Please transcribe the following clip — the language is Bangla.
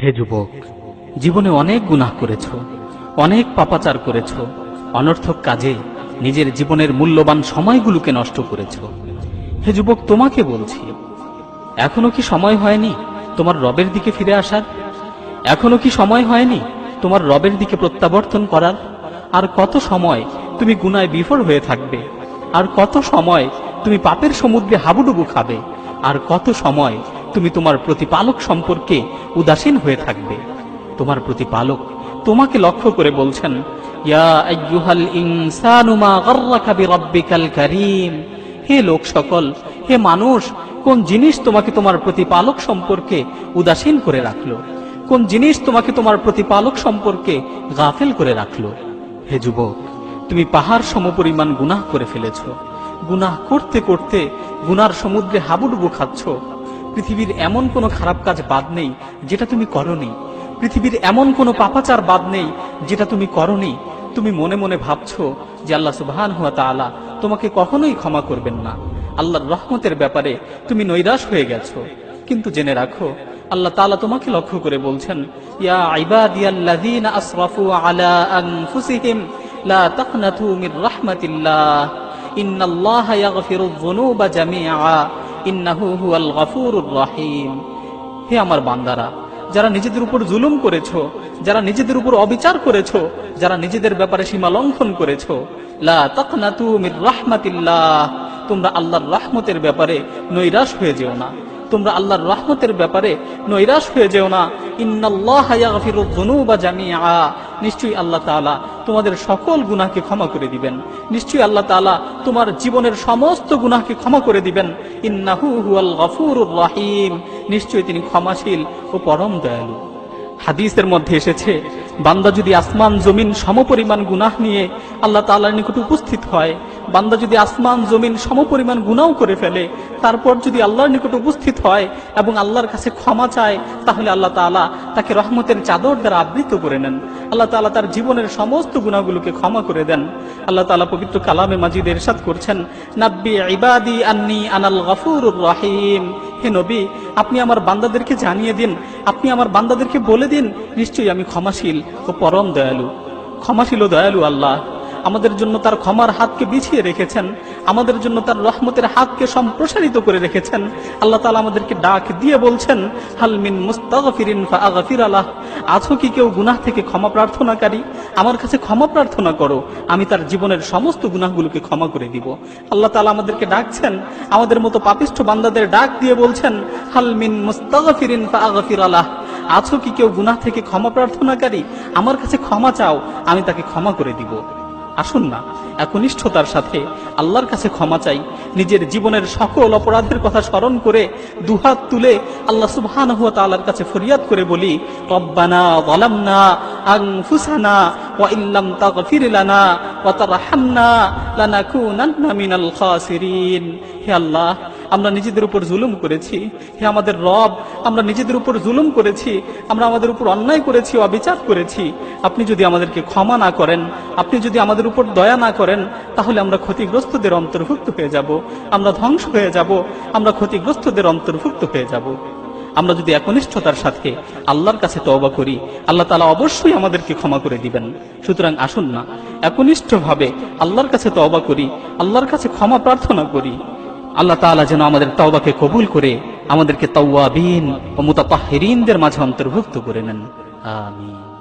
হে যুবক, জীবনে অনেক গুনাহ করেছ, অনেক পাপাচার করেছ, অনর্থক কাজে নিজের জীবনের মূল্যবান সময়গুলোকে নষ্ট করেছ। হে যুবক, তোমাকে বলছি, এখনো কি সময় হয়নি তোমার রবের দিকে ফিরে আসার? এখনো কি সময় হয়নি তোমার রবের দিকে প্রত্যাবর্তন করার? আর কত সময় তুমি গুনায় বিফল হয়ে থাকবে? আর কত সময় তুমি পাপের সমুদ্রে হাবুডুবু খাবে? আর কত সময় তুমি তোমার প্রতিপালক সম্পর্কে উদাসীন হয়ে থাকবে? তোমার প্রতিপালক তোমাকে লক্ষ্য করে বলছেন, ইয়া আইয়ুহাল ইনসানু মা গাররাকা বিরাব্বিকাল কারীম। হে লোক সকল, হে মানুষ, কোন জিনিস তোমাকে তোমার প্রতিপালক সম্পর্কে উদাসীন করে রাখলো? কোন জিনিস তোমাকে তোমার প্রতিপালক সম্পর্কে গাফেল করে রাখলো? হে যুবক, তুমি পাহাড় সমপরিমাণ গুনাহ করে ফেলেছ। গুনাহ করতে করতে গুনার সমুদ্রে হাবুডুবু খাচ্ছ। পৃথিবীর এমন কোনো খারাপ কাজ বাদ নেই যেটা তুমি করনি। পৃথিবীর এমন কোনো পাপাচার বাদ নেই যেটা তুমি করনি। তুমি মনে মনে ভাবছো যে আল্লাহ সুবহানাহু ওয়া তাআলা তোমাকে কখনোই ক্ষমা করবেন না। আল্লাহর রহমতের ব্যাপারে তুমি নৈরাশ হয়ে গেছো। কিন্তু জেনে রাখো, আল্লাহ তাআলা তোমাকে লক্ষ্য করে বলছেন, ইয়া ইবাদিয়াল্লাযীনা আসরাফু আলা আনফুসিহিম লা তাকনাতু মির রাহমাতিল্লাহ ইন্নাল্লাহা ইয়াগফিরুয যুনুবা জামিআ ইন্নাহু হুয়াল গফুরুর রহিম। হে আমার বান্দারা, যারা নিজেদের উপর জুলুম করেছো, যারা নিজেদের উপর অবিচার করেছো, যারা নিজেদের ব্যাপারে সীমা লঙ্ঘন করেছো, লা তাকনাতু মির রাহমাতিল্লাহ, তোমরা আল্লাহর রহমতের ব্যাপারে নৈরাশ হয়ে যেও না। তোমরা আল্লাহর রহমতের ব্যাপারে নৈরাশ হয়ে যেও না। ইন্নাল্লাহা ইয়াগফিরুয যুনুবা জামিআ, নিশ্চয়ই আল্লাহ তাআলা তোমাদের সকল গুনাহকে ক্ষমা করে দিবেন। নিশ্চয়ই আল্লাহ তাআলা তোমার জীবনের সমস্ত গুনাহকে ক্ষমা করে দিবেন। ইন্নাহু হুয়াল গফুরুর রহিম, নিশ্চয়ই তিনি ক্ষমাশীল ও পরম দয়ালু। হাদিসের মধ্যে এসেছে, বান্দা যদি আসমান জমিন সমপরিমাণ গুনাহ নিয়ে আল্লাহ তাআলার নিকট উপস্থিত হয়, বান্দা যদি আসমান জমিন সমপরিমাণ গুনাহ করে ফেলে, তারপর যদি আল্লাহর নিকট উপস্থিত হয় এবং আল্লাহর কাছে ক্ষমা চায়, তাহলে আল্লাহ তাআলা তাকে রহমতের চাদর দ্বারা আবৃত করে নেন। আল্লাহ তাআলা তার জীবনের সমস্ত গুনাহগুলোকে ক্ষমা করে দেন। আল্লাহ তাআলা পবিত্র কালামে মাজিদে ইরশাদ করছেন, নাব্বি ইবাদি আন্নী আনাল গফুরুর রহিম। হে নবী, আপনি আমার বান্দাদেরকে জানিয়ে দিন, আপনি আমার বান্দাদেরকে বলে দিন, নিশ্চয়ই আমি ক্ষমাশীল ও পরম দয়ালু। ক্ষমাশীল ও দয়ালু আল্লাহ আমাদের জন্য তার ক্ষমার হাতকে বিছিয়ে রেখেছেন, আমাদের জন্য তার রহমতের হাতকে সম্প্রসারিত করে রেখেছেন। আল্লাহ তাআলা আমাদেরকে ডাক দিয়ে বলছেন, হাল মিন মুস্তাগফিরিন ফাআগফির লাহ। আছো কি কেউ গুনাহ থেকে ক্ষমা প্রার্থনাকারী? আমার কাছে ক্ষমা প্রার্থনা করো, আমি তার জীবনের সমস্ত গুনাহগুলোকে ক্ষমা করে দিব। আল্লাহ তাআলা আমাদেরকে ডাকছেন, আমাদের মতো পাপিষ্ঠ বান্দাদের ডাক দিয়ে বলছেন, হাল মিন মুস্তাগফিরিন ফাআগফির লাহ। আছো কি কেউ গুনাহ থেকে ক্ষমা প্রার্থনাকারী? আমার কাছে ক্ষমা চাও, আমি তাকে ক্ষমা করে দিব। আসুন না, একনিষ্ঠতার সাথে আল্লাহর কাছে ক্ষমা চাই। নিজের জীবনের সকল অপরাধের কথা স্মরণ করে দুহাত তুলে আল্লাহ সুবহানাহু ওয়া তাআলার কাছে ফরিয়াদ করে বলি, রব্বানা যালামনা আনফুসানা ওয়া ইল্লাম তাগফির লানা ওয়া তারহামনা লানাকুনান্না মিনাল খাসিরিন। হে আল্লাহ, আমরা নিজেদের উপর জুলুম করেছি। হে আমাদের রব, আমরা নিজেদের উপর জুলুম করেছি, আমরা আমাদের উপর অন্যায় করেছি, অবিচার করেছি। আপনি যদি আমাদেরকে ক্ষমা না করেন, আপনি যদি আমাদের উপর দয়া না করেন, তাহলে আমরা ক্ষতিগ্রস্তদের অন্তর্ভুক্ত হয়ে যাব, আমরা ধ্বংস হয়ে যাব, আমরা ক্ষতিগ্রস্তদের অন্তর্ভুক্ত হয়ে যাব। আমরা যদি একনিষ্ঠতার সাথে আল্লাহর কাছে তওবা করি, আল্লাহ তাআলা অবশ্যই আমাদেরকে ক্ষমা করে দিবেন। সুতরাং আসুন না, একনিষ্ঠভাবে আল্লাহর কাছে তওবা করি, আল্লাহর কাছে ক্ষমা প্রার্থনা করি। আল্লাহ তাআলা যেন আমাদের তওবাকে কবুল করে আমাদেরকে তাওয়াবিন ও মুতাতাহহিরিনদের মাঝে অন্তর্ভুক্ত করে নেন। আমিন।